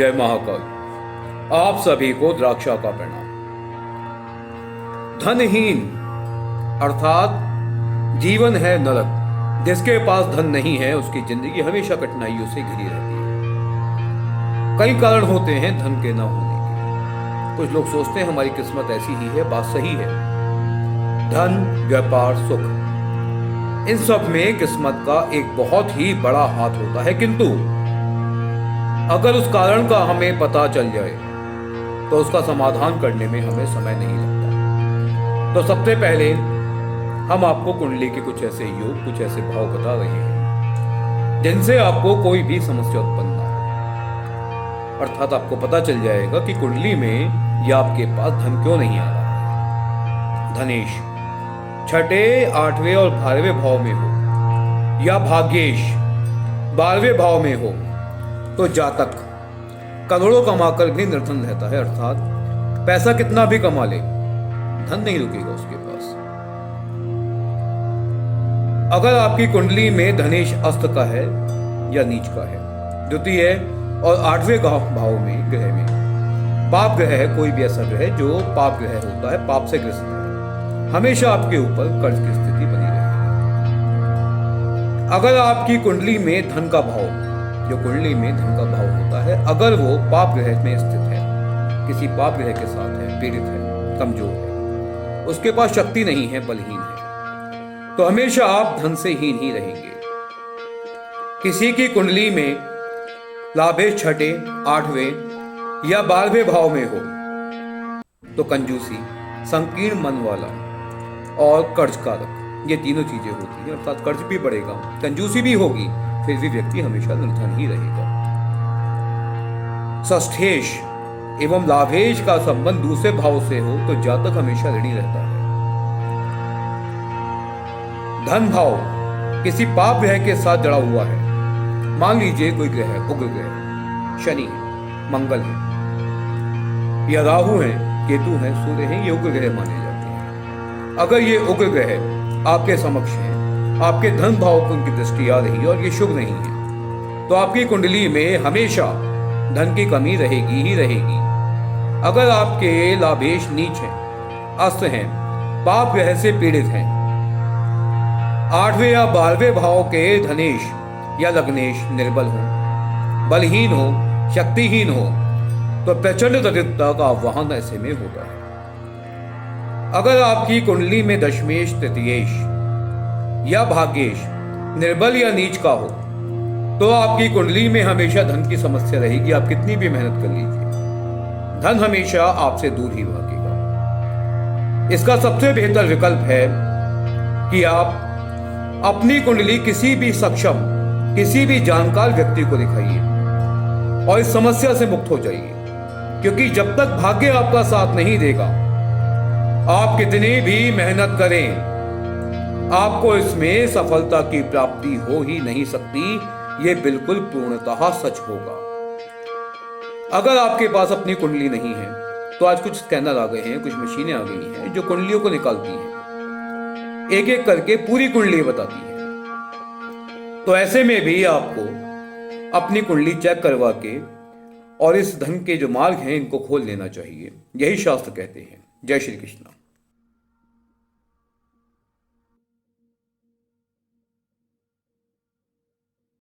जय महाकाल। आप सभी को द्राक्षा का प्रणाम। धनहीन अर्थात जीवन है नरक। जिसके पास धन नहीं है उसकी जिंदगी हमेशा कठिनाइयों से घिरी रहती है। कई कारण होते हैं धन के न होने के। कुछ लोग सोचते हैं हमारी किस्मत ऐसी ही है। बात सही है। धन, व्यापार, सुख, इन सब में किस्मत का एक बहुत ही बड़ा हाथ होता है, किंतु अगर उस कारण का हमें पता चल जाए तो उसका समाधान करने में हमें समय नहीं लगता। तो सबसे पहले हम आपको कुंडली के कुछ ऐसे योग, कुछ ऐसे भाव बता रहे हैं जिनसे आपको कोई भी समस्या उत्पन्न ना हो। अर्थात आपको पता चल जाएगा कि कुंडली में या आपके पास धन क्यों नहीं आ रहा है। धनेश छठे, 8वें और 12वें भाव में हो या भाग्येश 12वें भाव में हो तो जातक करोड़ों कमाकर भी निर्धन रहता है। अर्थात पैसा कितना भी कमा ले, धन नहीं रुकेगा उसके पास। अगर आपकी कुंडली में धनेश अस्त का है या नीच का है, द्वितीय और 8वें भाव में ग्रह में पाप ग्रह है, कोई भी ऐसा ग्रह जो पाप ग्रह होता है, पाप से ग्रस्त है, हमेशा आपके ऊपर कर्ज की स्थिति बनी रहेगी। अगर आपकी कुंडली में धन का भाव, जो कुंडली में धन का भाव होता है, अगर वो पाप ग्रह में स्थित है, किसी पाप ग्रह के साथ है, पीड़ित है, कमजोर है, उसके पास शक्ति नहीं है, बलहीन है, तो हमेशा आप धन से हीन ही रहेंगे। किसी की कुंडली में लाभेश छठे, 8वें या 12वें भाव में हो तो कंजूसी, संकीर्ण मन वाला और कर्ज कारक, ये तीनों चीजें होती हैं। अर्थात कर्ज भी बढ़ेगा, कंजूसी भी होगी, फिर भी व्यक्ति हमेशा निर्धन ही रहेगा। षष्ठेश एवं लाभेश का संबंध दूसरे भाव से हो तो जातक हमेशा ऋणी रहता है। धन भाव किसी पाप ग्रह के साथ जड़ा हुआ है। मान लीजिए कोई ग्रह है, उग्र ग्रह, शनि है, मंगल है या राहु है, केतु है, सूर्य है, ये उग्र ग्रह माने जाते हैं। अगर ये उग्र ग्रह आपके समक्ष है, आपके धन भाव को उनकी दृष्टि आ रही है और ये शुभ नहीं है, तो आपकी कुंडली में हमेशा धन की कमी रहेगी ही रहेगी। अगर आपके लाभेश नीच हैं, अस्त हैं, पाप ग्रह से पीड़ित हैं, 8वें या 12वें भाव के धनेश या लग्नेश निर्बल हो, बलहीन हो, शक्तिहीन हो, तो प्रचंड दरिद्रता का आह्वान ऐसे में होता है। अगर आपकी कुंडली में दशमेश, तृतीयेश या भाग्येश निर्बल या नीच का हो तो आपकी कुंडली में हमेशा धन की समस्या रहेगी। आप कितनी भी मेहनत कर लीजिए, धन हमेशा आपसे दूर ही भागेगा। इसका सबसे बेहतर विकल्प है कि आप अपनी कुंडली किसी भी सक्षम, किसी भी जानकार व्यक्ति को दिखाइए और इस समस्या से मुक्त हो जाइए। क्योंकि जब तक भाग्य आपका साथ नहीं देगा, आप कितनी भी मेहनत करें, आपको इसमें सफलता की प्राप्ति हो ही नहीं सकती। यह बिल्कुल पूर्णतः सच होगा। अगर आपके पास अपनी कुंडली नहीं है तो आज कुछ स्कैनर आ गए हैं, कुछ मशीनें आ गई हैं जो कुंडलियों को निकालती हैं, एक एक करके पूरी कुंडली बताती है। तो ऐसे में भी आपको अपनी कुंडली चेक करवा के और इस धन के जो मार्ग हैं इनको खोल लेना चाहिए। यही शास्त्र कहते हैं। जय श्री कृष्ण।